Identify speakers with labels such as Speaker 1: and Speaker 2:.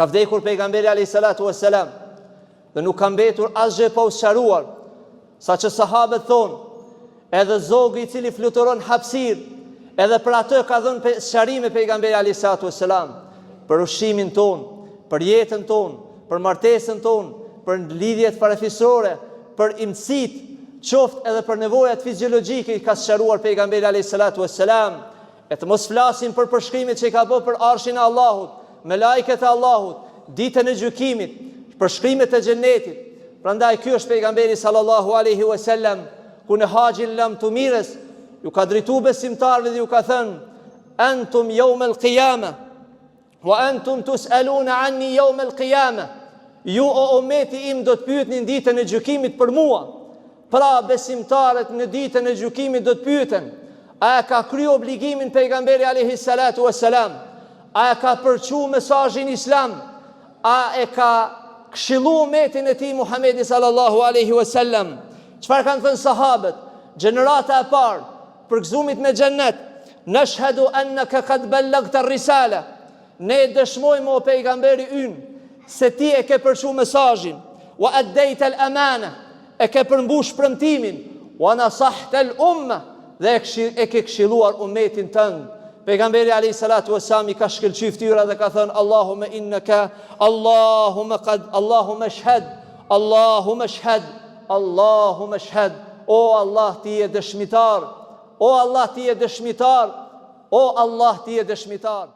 Speaker 1: Ka vdekur pejgamberi alayhis salatu wassalam dhe nuk ka mbetur asgjë pa u sqaruar, saqë sahabët thonë, edhe zogu i cili fluturon hapësir, edhe për atë ka dhënë sqarime pejgamberi alayhis salatu wassalam, për ushqimin ton, për jetën ton, për martesën ton, për lidhjet parafisore, për imësit, qoftë edhe për nevojat fiziologjike i ka sqaruar pejgamberi alayhis salatu wassalam. E të mos flasim për përshkrimet që i ka bërë për arshin e Allahut, me lajket e Allahut, ditën e gjykimit, përshkrimet e xhennetit. Prandaj ky është pejgamberi sallallahu alaihi wasallam, ku në haxhin lam të mirës ju ka drejtuar besimtarëve dhe ju ka thënë: antum yawm al-qiyamah wa antum tus'aluna anni yawm al-qiyamah. Ju o ummeti im do të pyetni ditën e gjykimit për mua. Pra besimtarët në ditën e gjykimit do të pyeten: a e ka kryer obligimin pejgamberi alayhi salatu wassalam? A e ka përçuar mesazhin islam? A e ka këshilluar ummetin e tij Muhamedi sallallahu alaihi wasallam? Çfarë kanë thënë sahabët? Gjenerata e parë për gëzumit me xhennet: nashhadu annaka qad ballaghta ar-risala. Ne dëshmojmë o pejgamberi ynë se ti e ke përçuar mesazhin, wa addayta al-amana, e ke përmbush premtimin, wa nasahta al-umma, dhe e ke këshilluar ummetin tënd. Pejgamberi alayhis salatu wassalam i ka shkëlqyer fytyra dhe ka thënë: Allahumma innaka, Allahumma shhad, Allahumma shhad, Allahumma shhad. O Allah, ti je dëshmitar. O Allah, ti je dëshmitar. O Allah, ti je dëshmitar.